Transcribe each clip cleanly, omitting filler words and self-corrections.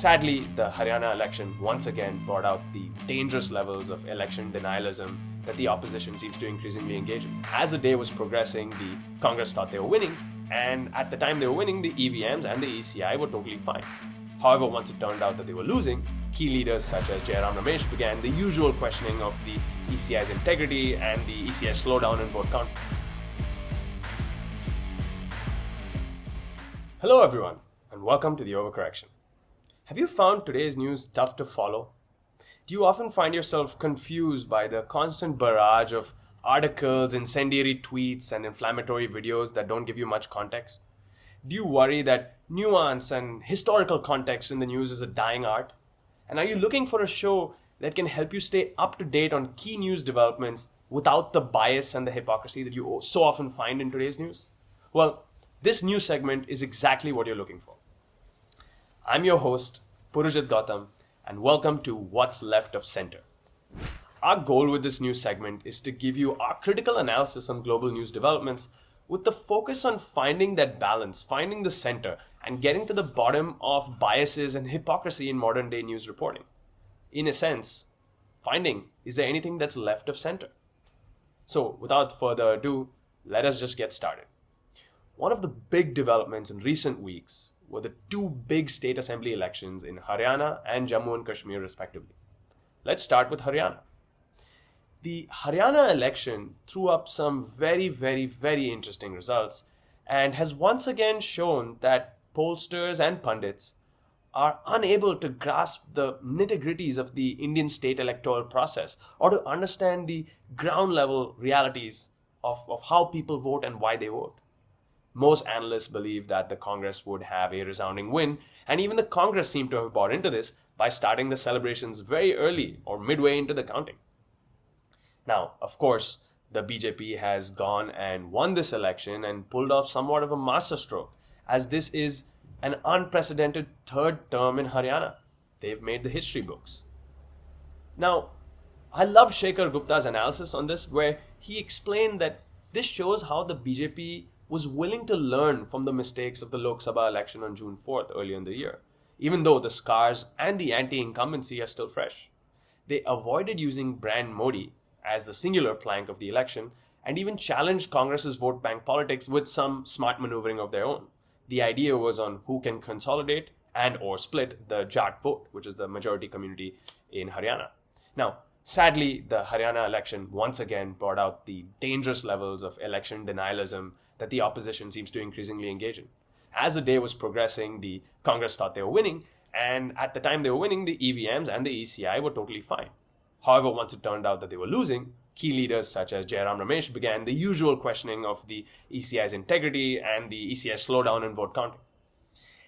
Sadly, the Haryana election once again brought out the dangerous levels of election denialism that the opposition seems to increasingly engage in. As the day was progressing, the Congress thought they were winning, and at the time they were winning, the EVMs and the ECI were totally fine. However, once it turned out that they were losing, key leaders such as Jairam Ramesh began the usual questioning of the ECI's integrity and the ECI's slowdown in vote counting. Hello everyone, and welcome to the Overcorrection. Have you found today's news tough to follow? Do you often find yourself confused by the constant barrage of articles, incendiary tweets, and inflammatory videos that don't give you much context? Do you worry that nuance and historical context in the news is a dying art? And are you looking for a show that can help you stay up to date on key news developments without the bias and the hypocrisy that you so often find in today's news? Well, this news segment is exactly what you're looking for. I'm your host, Purujit Gautam, and welcome to What's Left of Center. Our goal with this news segment is to give you our critical analysis on global news developments with the focus on finding that balance, finding the center, and getting to the bottom of biases and hypocrisy in modern day news reporting. In a sense, finding, is there anything that's left of center? So, without further ado, let us just get started. One of the big developments in recent weeks were the two big state assembly elections in Haryana and Jammu and Kashmir respectively. Let's start with Haryana. The Haryana election threw up some very interesting results and has once again shown that pollsters and pundits are unable to grasp the nitty-gritties of the Indian state electoral process or to understand the ground level realities of how people vote and why they vote. Most analysts believe that the Congress would have a resounding win, and even the Congress seemed to have bought into this by starting the celebrations very early or midway into the counting. Now, of course, the BJP has gone and won this election and pulled off somewhat of a masterstroke, as this is an unprecedented third term in Haryana. They've made the history books. Now, I love Shekhar Gupta's analysis on this, where he explained that this shows how the BJP was willing to learn from the mistakes of the Lok Sabha election on June 4th earlier in the year, even though the scars and the anti-incumbency are still fresh. They avoided using brand Modi as the singular plank of the election and even challenged Congress's vote bank politics with some smart maneuvering of their own. The idea was on who can consolidate and or split the Jat vote, which is the majority community in Haryana. Now, sadly, the Haryana election once again brought out the dangerous levels of election denialism that the opposition seems to increasingly engage in. As the day was progressing, the Congress thought they were winning, and at the time they were winning, the EVMs and the ECI were totally fine. However, once it turned out that they were losing, key leaders such as Jairam Ramesh began the usual questioning of the ECI's integrity and the ECI's slowdown in vote counting.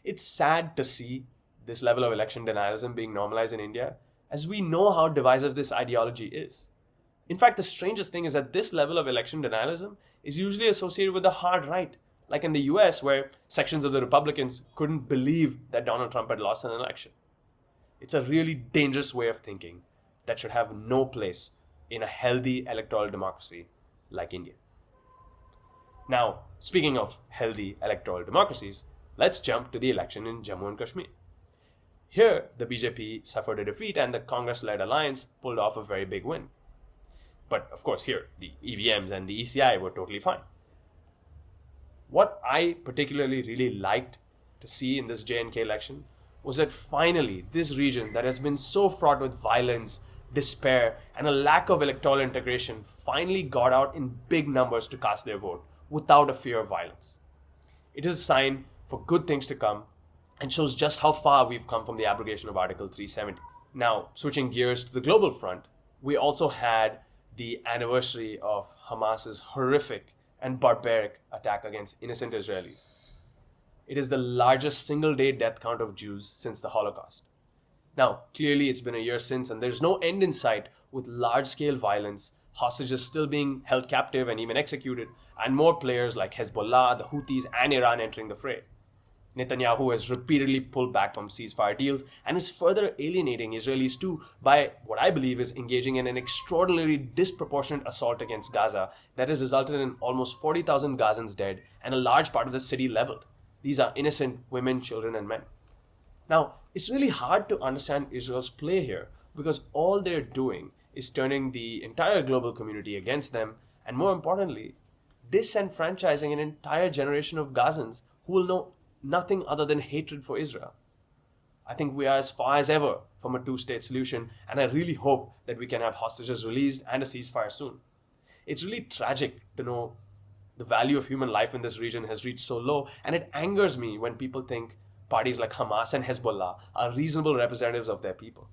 It's sad to see this level of election denialism being normalized in India, as we know how divisive this ideology is. In fact, the strangest thing is that this level of election denialism is usually associated with the hard right, like in the US, where sections of the Republicans couldn't believe that Donald Trump had lost an election. It's a really dangerous way of thinking that should have no place in a healthy electoral democracy like India. Now, speaking of healthy electoral democracies, let's jump to the election in Jammu and Kashmir. Here, the BJP suffered a defeat and the Congress-led alliance pulled off a very big win. But of course here, the EVMs and the ECI were totally fine. What I particularly really liked to see in this J&K election was that finally this region that has been so fraught with violence, despair, and a lack of electoral integration finally got out in big numbers to cast their vote without a fear of violence. It is a sign for good things to come and shows just how far we've come from the abrogation of Article 370. Now, switching gears to the global front, we also had the anniversary of Hamas's horrific and barbaric attack against innocent Israelis. It is the largest single-day death count of Jews since the Holocaust. Now, clearly it's been a year since and there's no end in sight, with large-scale violence, hostages still being held captive and even executed, and more players like Hezbollah, the Houthis, and Iran entering the fray. Netanyahu has repeatedly pulled back from ceasefire deals and is further alienating Israelis too by what I believe is engaging in an extraordinarily disproportionate assault against Gaza that has resulted in almost 40,000 Gazans dead and a large part of the city leveled. These are innocent women, children, and men. Now, it's really hard to understand Israel's play here because all they're doing is turning the entire global community against them, and more importantly, disenfranchising an entire generation of Gazans who will know nothing other than hatred for Israel. I think we are as far as ever from a two-state solution, and I really hope that we can have hostages released and a ceasefire soon. It's really tragic to know the value of human life in this region has reached so low, and it angers me when people think parties like Hamas and Hezbollah are reasonable representatives of their people.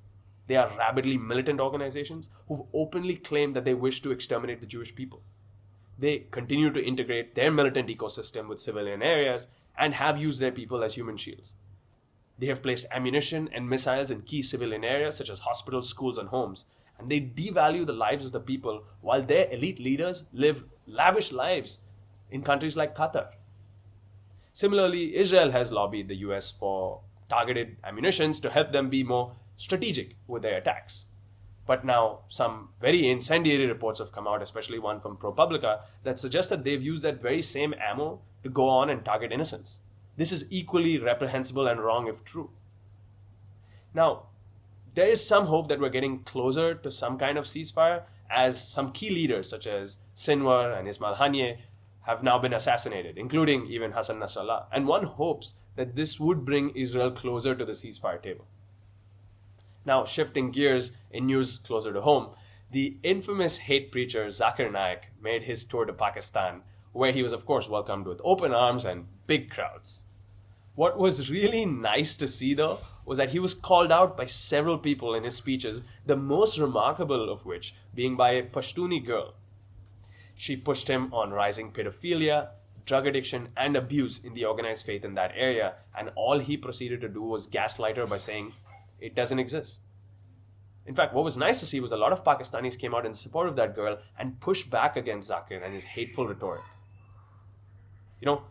They are rabidly militant organizations who've openly claimed that they wish to exterminate the Jewish people. They continue to integrate their militant ecosystem with civilian areas and have used their people as human shields. They have placed ammunition and missiles in key civilian areas such as hospitals, schools, and homes, and they devalue the lives of the people while their elite leaders live lavish lives in countries like Qatar. Similarly, Israel has lobbied the US for targeted ammunitions to help them be more strategic with their attacks. But now some very incendiary reports have come out, especially one from ProPublica, that suggests that they've used that very same ammo to go on and target innocents. This is equally reprehensible and wrong if true. Now, there is some hope that we're getting closer to some kind of ceasefire, as some key leaders such as Sinwar and Ismail Haniyeh have now been assassinated, including even Hassan Nasrallah, and one hopes that this would bring Israel closer to the ceasefire table. Now, shifting gears in news closer to home, the infamous hate preacher Zakir Naik made his tour to Pakistan, where he was of course welcomed with open arms and big crowds. What was really nice to see though was that he was called out by several people in his speeches, the most remarkable of which being by a Pashtuni girl. She pushed him on rising pedophilia, drug addiction, and abuse in the organized faith in that area, and all he proceeded to do was gaslight her by saying it doesn't exist. In fact, what was nice to see was a lot of Pakistanis came out in support of that girl and pushed back against Zakir and his hateful rhetoric. You know,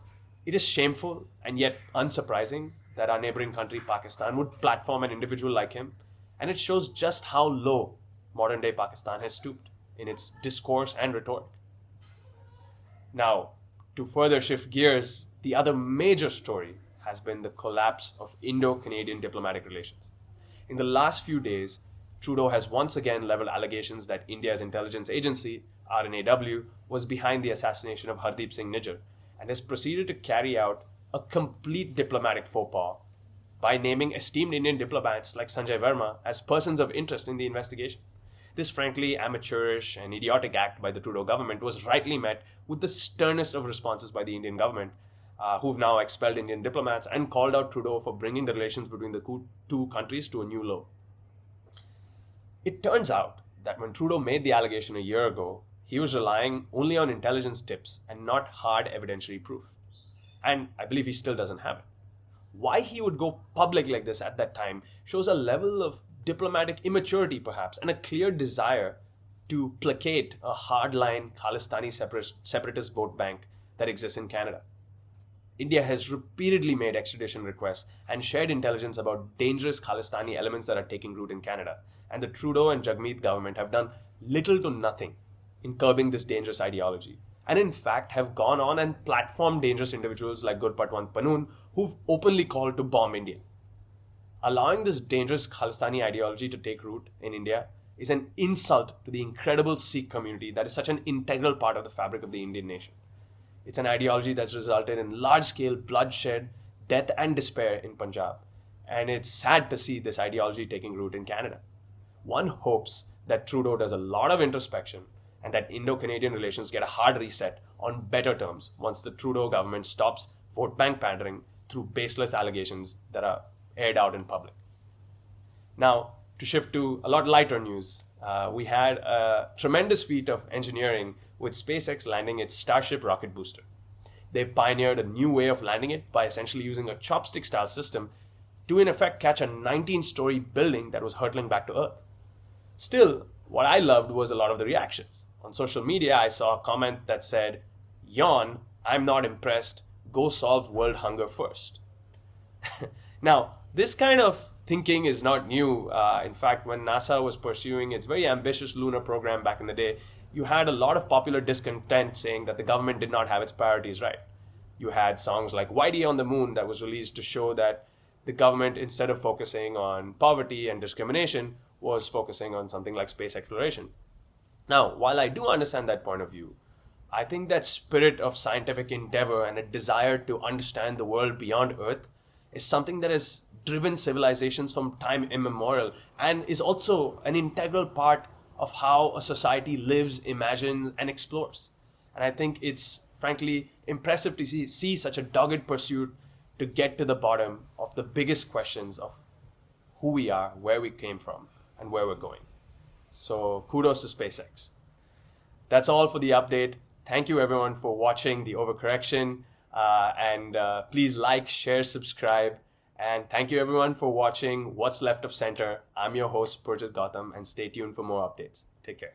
it is shameful and yet unsurprising that our neighboring country, Pakistan, would platform an individual like him, and it shows just how low modern-day Pakistan has stooped in its discourse and rhetoric. Now, to further shift gears, the other major story has been the collapse of Indo-Canadian diplomatic relations. In the last few days, Trudeau has once again leveled allegations that India's intelligence agency, RNAW, was behind the assassination of Hardeep Singh Nijjar, and has proceeded to carry out a complete diplomatic faux pas by naming esteemed Indian diplomats like Sanjay Verma as persons of interest in the investigation. This frankly amateurish and idiotic act by the Trudeau government was rightly met with the sternest of responses by the Indian government, who've now expelled Indian diplomats and called out Trudeau for bringing the relations between the two countries to a new low. It turns out that when Trudeau made the allegation a year ago, he was relying only on intelligence tips and not hard evidentiary proof. And I believe he still doesn't have it. Why he would go public like this at that time shows a level of diplomatic immaturity perhaps, and a clear desire to placate a hardline Khalistani separatist vote bank that exists in Canada. India has repeatedly made extradition requests and shared intelligence about dangerous Khalistani elements that are taking root in Canada, and the Trudeau and Jagmeet government have done little to nothing in curbing this dangerous ideology, and in fact have gone on and platformed dangerous individuals like Gurpatwant Panun, who've openly called to bomb India. Allowing this dangerous Khalistani ideology to take root in India is an insult to the incredible Sikh community that is such an integral part of the fabric of the Indian nation. It's an ideology that's resulted in large-scale bloodshed, death and despair in Punjab, and it's sad to see this ideology taking root in Canada. One hopes that Trudeau does a lot of introspection and that Indo-Canadian relations get a hard reset on better terms once the Trudeau government stops vote bank pandering through baseless allegations that are aired out in public. Now, to shift to a lot lighter news, we had a tremendous feat of engineering with SpaceX landing its Starship rocket booster. They pioneered a new way of landing it by essentially using a chopstick-style system to in effect catch a 19-story building that was hurtling back to Earth. Still, what I loved was a lot of the reactions. On social media, I saw a comment that said, "Yawn, I'm not impressed, go solve world hunger first." Now, this kind of thinking is not new. In fact, when NASA was pursuing its very ambitious lunar program back in the day, you had a lot of popular discontent saying that the government did not have its priorities right. You had songs like Whitey on the Moon that was released to show that the government, instead of focusing on poverty and discrimination, was focusing on something like space exploration. Now, while I do understand that point of view, I think that spirit of scientific endeavor and a desire to understand the world beyond Earth is something that has driven civilizations from time immemorial and is also an integral part of how a society lives, imagines, and explores. And I think it's frankly impressive to see such a dogged pursuit to get to the bottom of the biggest questions of who we are, where we came from, and where we're going. So kudos to SpaceX. That's all for the update. Thank you everyone for watching the overcorrection. And please like, share, subscribe. And thank you everyone for watching What's Left of Center. I'm your host, Purjit Gautam, and stay tuned for more updates. Take care.